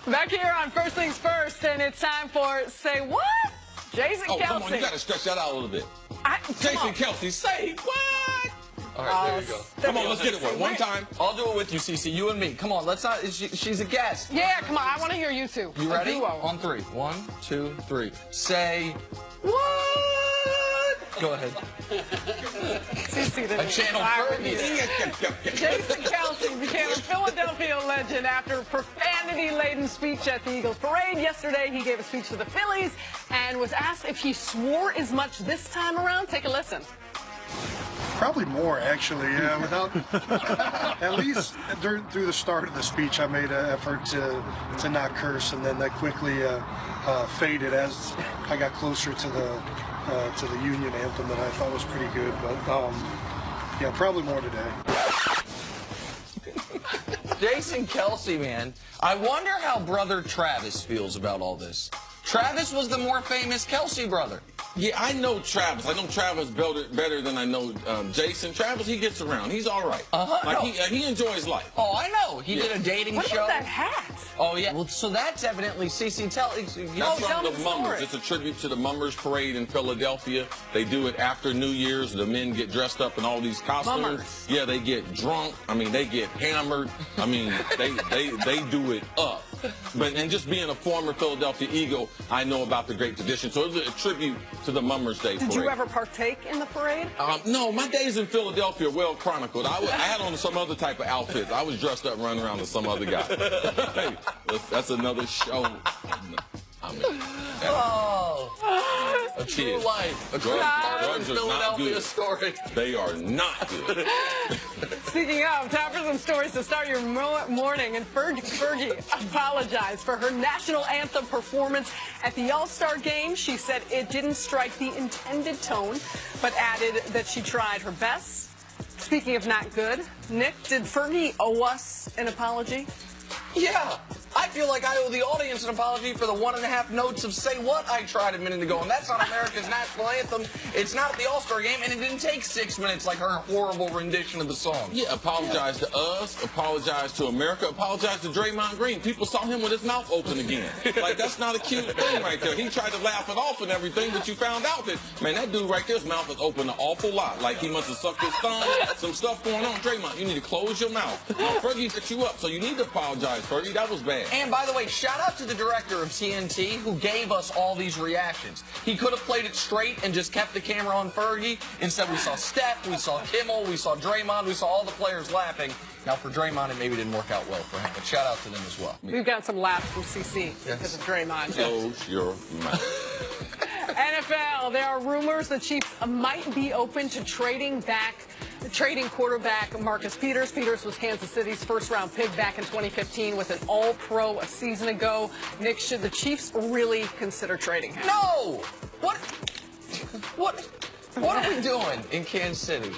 Back here on First Things First, and it's time for Say What? Jason Kelsey. Come on, you got to stretch that out a little bit. Jason Kelsey, say what? All right, there you go. Come on, let's get it one time. I'll do it with you, Cece. You and me. Come on, let's not. She's a guest. Yeah, come on. I want to hear you two. You ready? Duo. On three. 1, 2, 3. Say what? Go ahead. CC didn't channel Fergie. Jason Kelsey became a Philadelphia legend after a profanity-laden speech at the Eagles parade. Yesterday, he gave a speech to the Phillies and was asked if he swore as much this time around. Take a listen. Probably more, actually. Yeah, without at least through the start of the speech, I made an effort to not curse, and then that quickly faded as I got closer to the Union anthem that I thought was pretty good. But yeah, probably more today. Jason Kelsey, man. I wonder how brother Travis feels about all this. Travis was the more famous Kelsey brother. Yeah, I know Travis. I know Travis better than I know Jason. Travis, he gets around. He's all right. He enjoys life. Oh, I know. He did a dating What show. about that hat? Oh, yeah. Well, so that's evidently CC. Tell That's me from the the Mummers. It's a tribute to the Mummers Parade in Philadelphia. They do it after New Year's. The men get dressed up in all these costumes. Mummers. Yeah, they get drunk. I mean, they get hammered. I mean, they do it up. And just being a former Philadelphia Eagle, I know about the great tradition. So it's a tribute to the Mummers Day Parade. Did you ever partake in the parade? No, my days in Philadelphia are well chronicled. I had on some other type of outfits. I was dressed up running around with some other guy. Hey, that's another show. I mean, a true life. A true drugs are not Philadelphia good. story. They are not good. Speaking of, time for some stories to start your morning. And Fergie apologized for her national anthem performance at the All-Star game. She said it didn't strike the intended tone, but added that she tried her best. Speaking of not good, Nick, did Fergie owe us an apology? Yeah. I feel like I owe the audience an apology for the 1.5 notes of Say What I tried a minute ago, and that's not America's national anthem. It's not at the All-Star game, and it didn't take 6 minutes like her horrible rendition of the song. Yeah, apologize to us, apologize to America, apologize to Draymond Green. People saw him with his mouth open again. Like, that's not a cute thing right there. He tried to laugh it off and everything, but you found out that, man, that dude right there's mouth is open an awful lot. Like, he must have sucked his thumb, some stuff going on. Draymond, you need to close your mouth. Fergie set you up, so you need to apologize, Fergie. That was bad. And by the way, shout out to the director of TNT who gave us all these reactions. He could have played it straight and just kept the camera on Fergie. Instead, we saw Steph, we saw Kimmel, we saw Draymond, we saw all the players laughing. Now, for Draymond, it maybe didn't work out well for him, but shout out to them as well. We've got some laughs from CC because of Draymond. Close your mouth. NFL, there are rumors the Chiefs might be open to trading quarterback Marcus Peters. Peters was Kansas City's first-round pick back in 2015, was an All-Pro a season ago. Nick, should the Chiefs really consider trading him? No! What are we doing in Kansas City?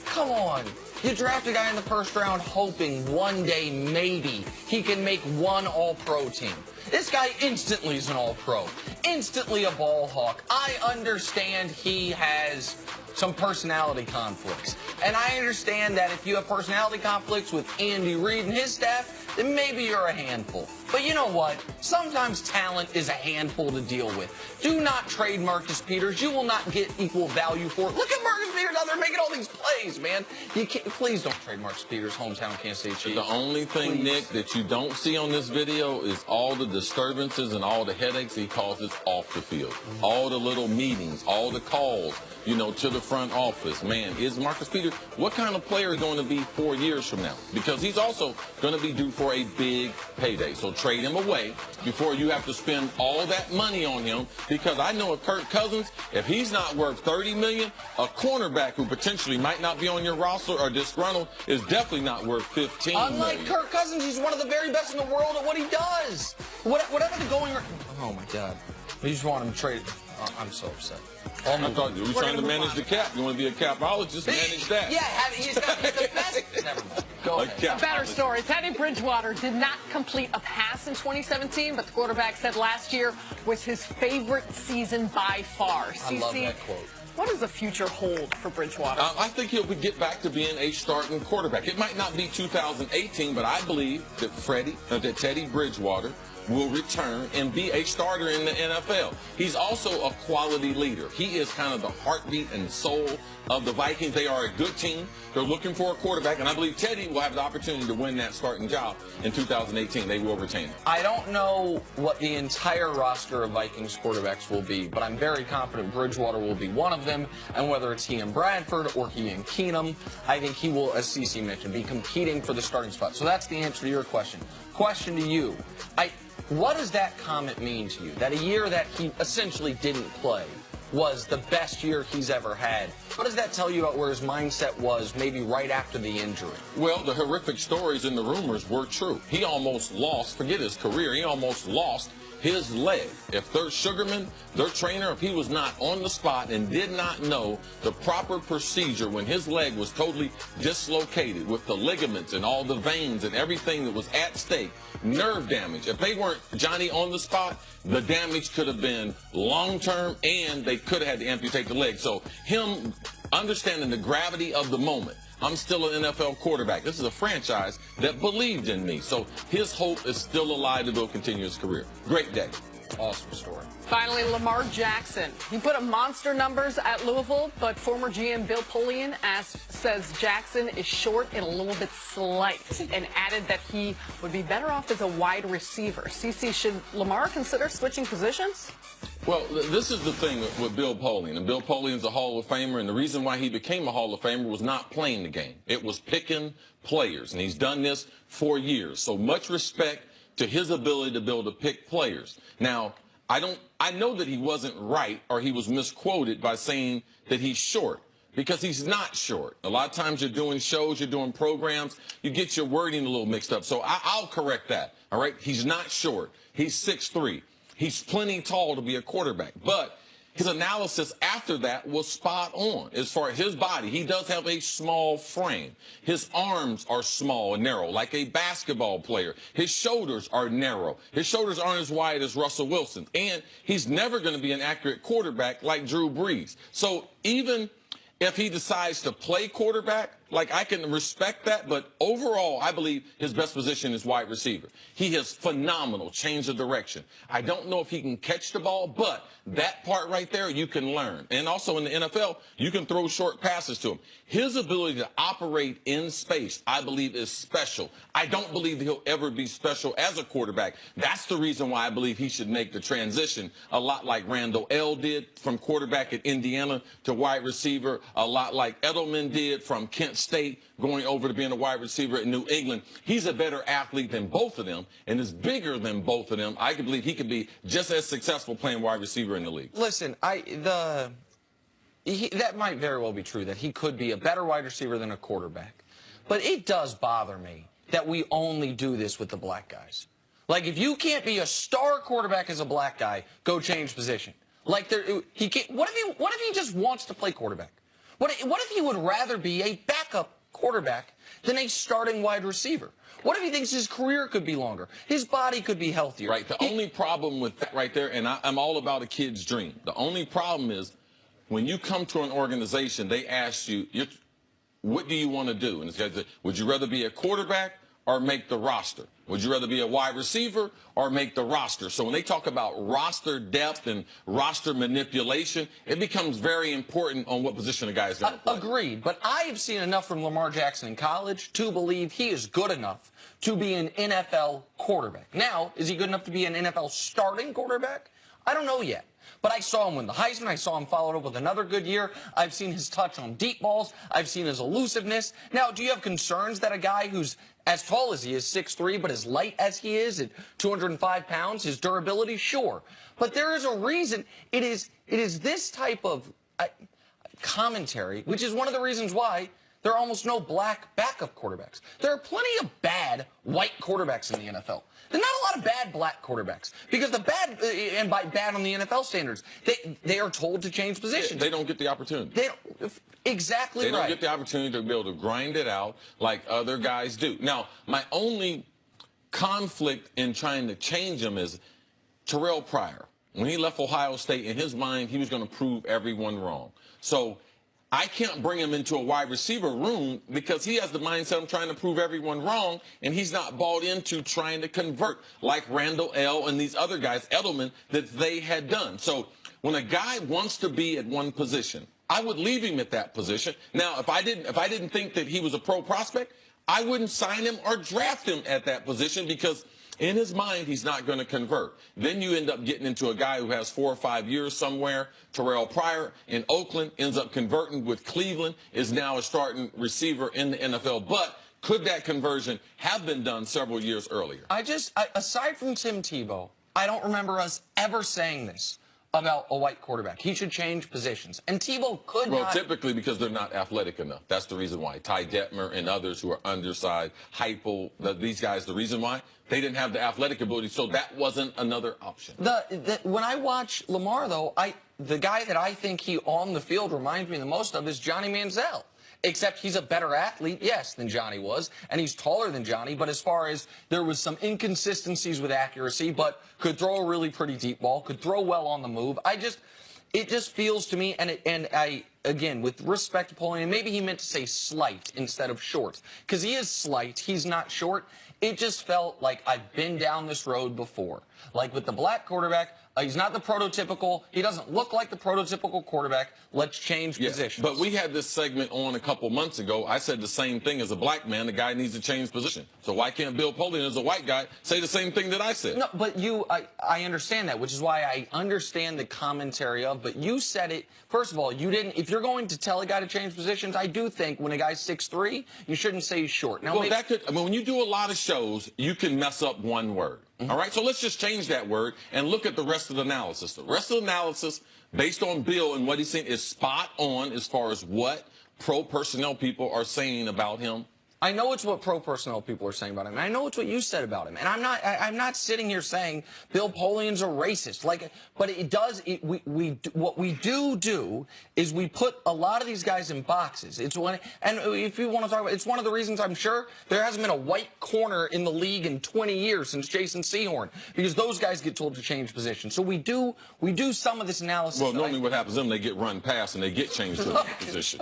Come on. You draft a guy in the first round hoping one day maybe he can make one All-Pro team. This guy instantly is an All-Pro. Instantly a ball hawk. I understand he has some personality conflicts. And I understand that if you have personality conflicts with Andy Reid and his staff, then maybe you're a handful. But you know what? Sometimes talent is a handful to deal with. Do not trade Marcus Peters. You will not get equal value for it. Look at Marcus Peters out there making all these plays, man. Please don't trade Marcus Peters, hometown Kansas City Chiefs. The only thing, Nick, that you don't see on this video is all the disturbances and all the headaches he causes off the field. All the little meetings, all the calls, to the front office. Man, is Marcus Peters, what kind of player is going to be 4 years from now? Because he's also going to be due for a big payday. So trade him away before you have to spend all that money on him, because I know if Kirk Cousins, if he's not worth $30 million, a cornerback who potentially might not be on your roster or disgruntled is definitely not worth $15 million. Unlike Kirk Cousins, he's one of the very best in the world at what he does. Whatever the going... Oh, my God. You just want him to trade... I'm so upset. I thought you were trying to manage the cap. You want to be a capologist, manage that. Yeah, he's got the best. Never mind. Go ahead. A better story. Teddy Bridgewater did not complete a pass in 2017, but the quarterback said last year was his favorite season by far. I love that quote. What does the future hold for Bridgewater? I think he'll get back to being a starting quarterback. It might not be 2018, but I believe that Teddy Bridgewater will return and be a starter in the NFL. He's also a quality leader. He is kind of the heartbeat and soul of the Vikings. They are a good team. They're looking for a quarterback, and I believe Teddy will have the opportunity to win that starting job in 2018. They will retain him. I don't know what the entire roster of Vikings quarterbacks will be, but I'm very confident Bridgewater will be one of them, and whether it's he and Bradford or he and Keenum, I think he will, as CeCe mentioned, be competing for the starting spot. So that's the answer to your question. Question to you. What does that comment mean to you? That a year that he essentially didn't play was the best year he's ever had. What does that tell you about where his mindset was maybe right after the injury? Well, the horrific stories and the rumors were true. He almost lost, forget his career, he almost lost his leg. If their Sugarman, their trainer, if he was not on the spot and did not know the proper procedure when his leg was totally dislocated with the ligaments and all the veins and everything that was at stake, nerve damage, if they weren't Johnny on the spot, the damage could have been long-term and they could have had to amputate the leg. So him understanding the gravity of the moment, I'm still an NFL quarterback. This is a franchise that believed in me. So his hope is still alive to go continue his career. Great day. Awesome story. Finally, Lamar Jackson. He put up monster numbers at Louisville, but former GM Bill Polian says Jackson is short and a little bit slight, and added that he would be better off as a wide receiver. CeCe, should Lamar consider switching positions? Well, this is the thing with Bill Polian, and Bill Polian's a Hall of Famer, and the reason why he became a Hall of Famer was not playing the game. It was picking players, and he's done this for years. So much respect to his ability to be able to pick players. Now, I know that he wasn't right, or he was misquoted by saying that he's short, because he's not short. A lot of times you're doing shows, you're doing programs, you get your wording a little mixed up. So I'll correct that, all right? He's not short. He's 6'3". He's plenty tall to be a quarterback, but his analysis after that was spot on. As far as his body, he does have a small frame. His arms are small and narrow, like a basketball player. His shoulders are narrow. His shoulders aren't as wide as Russell Wilson. And he's never going to be an accurate quarterback like Drew Brees. So even if he decides to play quarterback, like, I can respect that, but overall, I believe his best position is wide receiver. He is phenomenal, change of direction. I don't know if he can catch the ball, but that part right there, you can learn. And also in the NFL, you can throw short passes to him. His ability to operate in space, I believe, is special. I don't believe he'll ever be special as a quarterback. That's the reason why I believe he should make the transition a lot like Randall L. did from quarterback at Indiana to wide receiver, a lot like Edelman did from Kent State going over to being a wide receiver in New England. He's a better athlete than both of them and is bigger than both of them. I can believe he could be just as successful playing wide receiver in the league. Listen, that might very well be true, that he could be a better wide receiver than a quarterback. But it does bother me that we only do this with the black guys. Like, if you can't be a star quarterback as a black guy, go change position. Like, he can't. What if he just wants to play quarterback? What if he would rather be a backup quarterback than a starting wide receiver? What if he thinks his career could be longer? His body could be healthier. Right. The only problem with that right there, and I'm all about a kid's dream. The only problem is when you come to an organization, they ask you, what do you want to do? And it's guys say, would you rather be a quarterback or make the roster? Would you rather be a wide receiver or make the roster? So when they talk about roster depth and roster manipulation, it becomes very important on what position a guy is going to play. Agreed, but I have seen enough from Lamar Jackson in college to believe he is good enough to be an NFL quarterback. Now, is he good enough to be an NFL starting quarterback? I don't know yet. But I saw him win the Heisman. I saw him followed up with another good year. I've seen his touch on deep balls. I've seen his elusiveness. Now, do you have concerns that a guy who's as tall as he is, 6'3", but as light as he is at 205 pounds, his durability? Sure. But there is a reason. It is this type of commentary, which is one of the reasons why there are almost no black backup quarterbacks. There are plenty of bad white quarterbacks in the NFL. There's not a lot of bad black quarterbacks, because the bad, and by bad on the NFL standards, they are told to change positions. They don't get the opportunity. Exactly right. They don't get the opportunity to be able to grind it out like other guys do. Now, my only conflict in trying to change them is Terrell Pryor. When he left Ohio State, in his mind, he was going to prove everyone wrong. So I can't bring him into a wide receiver room because he has the mindset I'm trying to prove everyone wrong, and he's not bought into trying to convert like Randall L. and these other guys, Edelman, that they had done. So when a guy wants to be at one position, I would leave him at that position. Now, if I didn't think that he was a pro prospect, I wouldn't sign him or draft him at that position because in his mind, he's not going to convert. Then you end up getting into a guy who has 4 or 5 years somewhere. Terrell Pryor in Oakland ends up converting with Cleveland, is now a starting receiver in the NFL. But could that conversion have been done several years earlier? Aside from Tim Tebow, I don't remember us ever saying this about a white quarterback. He should change positions. And Tebow could not. Well, typically because they're not athletic enough. That's the reason why. Ty Detmer and others who are undersized, hypo, these guys, the reason why, they didn't have the athletic ability, so that wasn't another option. When I watch Lamar, though, the guy that I think he on the field reminds me the most of is Johnny Manziel. Except he's a better athlete, yes, than Johnny was, and he's taller than Johnny, but as far as there was some inconsistencies with accuracy, but could throw a really pretty deep ball, could throw well on the move. It just feels to me, and I, again, with respect to Polian, maybe he meant to say slight instead of short, because he is slight, he's not short. It just felt like I've been down this road before. Like with the black quarterback, he's not the prototypical. He doesn't look like the prototypical quarterback. Let's change positions. But we had this segment on a couple months ago. I said the same thing as a black man. The guy needs to change position. So why can't Bill Polian, as a white guy, say the same thing that I said? No, but I understand that, which is why I understand the commentary of. But you said it. First of all, you didn't. If you're going to tell a guy to change positions, I do think when a guy's 6'3", you shouldn't say he's short. Now, well, that could. I mean, when you do a lot of shows, you can mess up one word. All right, so let's just change that word and look at the rest of the analysis. The rest of the analysis, based on Bill and what he's saying, is spot on as far as what pro personnel people are saying about him. I know it's what pro personnel people are saying about him. And I know it's what you said about him. And I'm not sitting here saying Bill Polian's a racist. But it does. What we do is we put a lot of these guys in boxes. And if you want to talk about, it's one of the reasons I'm sure there hasn't been a white corner in the league in 20 years since Jason Sehorn, because those guys get told to change position. So we do some of this analysis. Well, normally what happens to them, they get run past and they get changed to a position.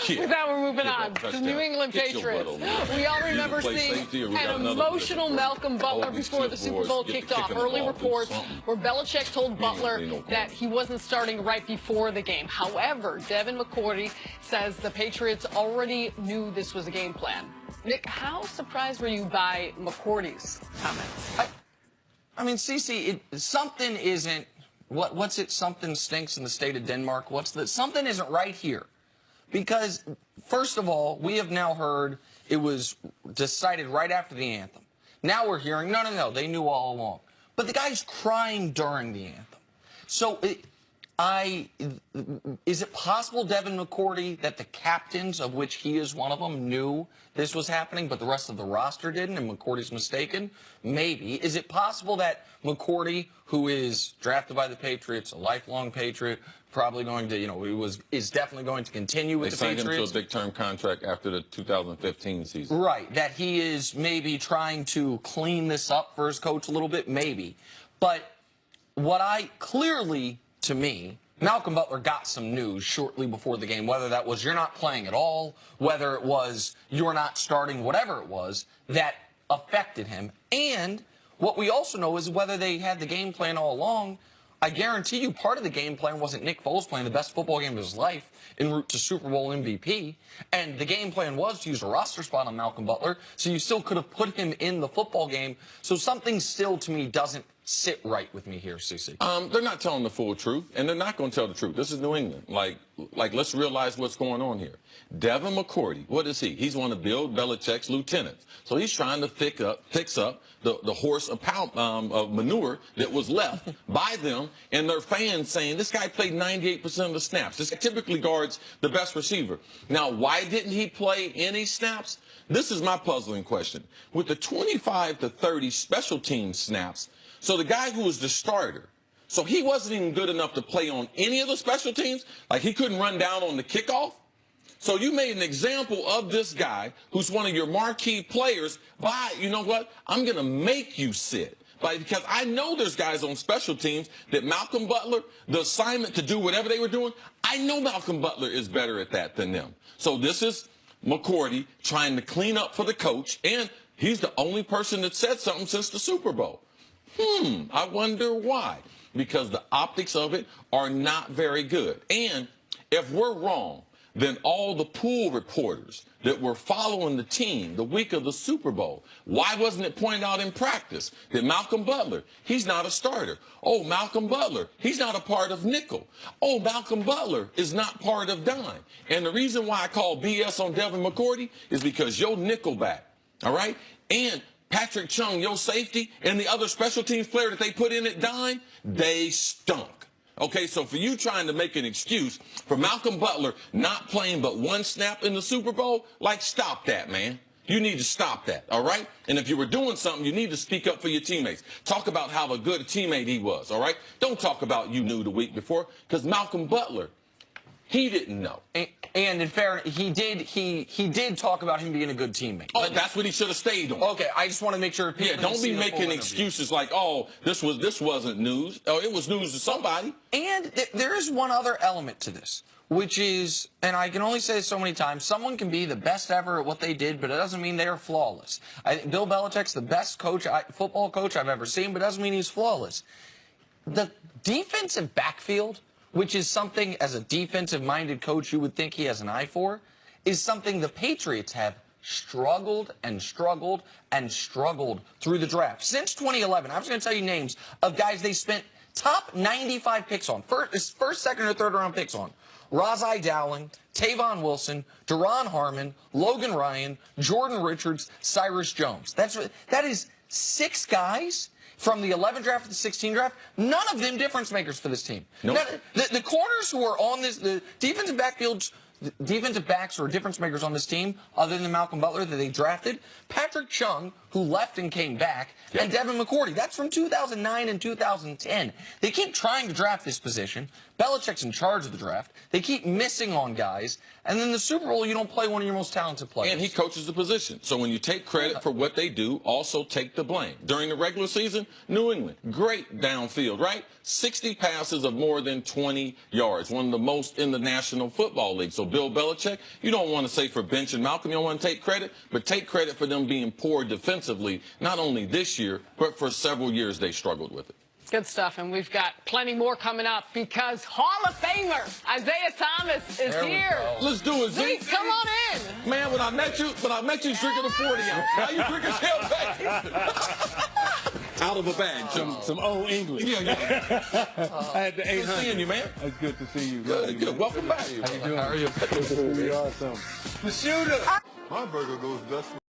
With that, we're moving on. The New England Patriots. We all remember seeing an emotional Malcolm Butler before the Super Bowl kicked off. Early reports where Belichick told Butler that he wasn't starting right before the game. However, Devin McCourty says the Patriots already knew this was a game plan. Nick, how surprised were you by McCourty's comments? I mean, Cece, something isn't. What's it? Something stinks in the state of Denmark. Something isn't right here. Because, first of all, we have now heard it was decided right after the anthem. Now we're hearing, no, they knew all along. But the guy's crying during the anthem. So, is it possible, Devin McCourty, that the captains, of which he is one of them, knew this was happening, but the rest of the roster didn't, and McCourty's mistaken? Maybe. Is it possible that McCourty, who is drafted by the Patriots, a lifelong Patriot, probably going to, is definitely going to continue with the Patriots? They signed him to a big-term contract after the 2015 season. Right, that he is maybe trying to clean this up for his coach a little bit, maybe. But what to me, Malcolm Butler got some news shortly before the game, whether that was you're not playing at all, whether it was you're not starting, whatever it was, that affected him. And what we also know is whether they had the game plan all along. I guarantee you part of the game plan wasn't Nick Foles playing the best football game of his life en route to Super Bowl MVP. And the game plan was to use a roster spot on Malcolm Butler, so you still could have put him in the football game. So something still, to me, doesn't sit right with me here, Cece. They're not telling the full truth, and they're not going to tell the truth. This is New England. Like, let's realize what's going on here. Devin McCourty, what is he? He's one of Bill Belichick's lieutenants. So he's trying to fix up the horse of manure that was left by them and their fans saying, this guy played 98% of the snaps. This guy typically guards the best receiver. Now, why didn't he play any snaps? This is my puzzling question. With the 25 to 30 special team snaps, so the guy who was the starter, so he wasn't even good enough to play on any of the special teams? Like he couldn't run down on the kickoff? So you made an example of this guy who's one of your marquee players by, you know what, I'm going to make you sit. Because I know there's guys on special teams that Malcolm Butler, the assignment to do whatever they were doing, I know Malcolm Butler is better at that than them. So this is McCourty trying to clean up for the coach, and he's the only person that said something since the Super Bowl. I wonder why. Because the optics of it are not very good. And if we're wrong, then all the pool reporters that were following the team the week of the Super Bowl, why wasn't it pointed out in practice that Malcolm Butler, he's not a starter? Oh, Malcolm Butler, he's not a part of nickel. Oh, Malcolm Butler is not part of dime. And the reason why I call BS on Devin McCourty is because your nickelback, all right, and Patrick Chung, your safety, and the other special teams player that they put in at dime, they stunk. Okay, so for you trying to make an excuse for Malcolm Butler not playing but one snap in the Super Bowl, like, stop that, man. You need to stop that, all right? And if you were doing something, you need to speak up for your teammates. Talk about how a good teammate he was, all right? Don't talk about you knew the week before, because Malcolm Butler, he didn't know. And in fairness, he did talk about him being a good teammate. Oh, that's what he should have stayed on. Okay, I just want to make sure. Yeah, don't be making excuses like, oh, this wasn't news. Oh, it was news to somebody. And there is one other element to this, which is, and I can only say this so many times, someone can be the best ever at what they did, but it doesn't mean they are flawless. I think Bill Belichick's the best football coach I've ever seen, but it doesn't mean he's flawless. The defensive backfield, which is something as a defensive-minded coach you would think he has an eye for, is something the Patriots have struggled and struggled and struggled through the draft. Since 2011, I was going to tell you names of guys they spent top 95 picks on, first, second, or third round picks on. Razai Dowling, Tavon Wilson, Duron Harmon, Logan Ryan, Jordan Richards, Cyrus Jones. That is 6 guys from the 11 draft to the 16 draft, none of them difference makers for this team. Nope. Now, the corners who are on this, the defensive backfields, defensive backs who are difference makers on this team, other than Malcolm Butler that they drafted, Patrick Chung, who left and came back, and Devin McCourty. That's from 2009 and 2010. They keep trying to draft this position. Belichick's in charge of the draft. They keep missing on guys. And then the Super Bowl, you don't play one of your most talented players. And he coaches the position. So when you take credit for what they do, also take the blame. During the regular season, New England, great downfield, right? 60 passes of more than 20 yards, one of the most in the National Football League. So Bill Belichick, you don't want to say for benching Malcolm, you don't want to take credit, but take credit for them being poor defensively, not only this year, but for several years they struggled with it. Good stuff, and we've got plenty more coming up because Hall of Famer Isaiah Thomas is here. Let's do it, Zeke, come on in. Man, when I met you drinking a 40 ounce. Now you drinking champagne. Out of a bag. Some old English. Yeah. I had the 800. Good seeing you, man. It's good to see you. Good. Welcome back. How you doing? How are you? We are some. The shooter. My burger goes best.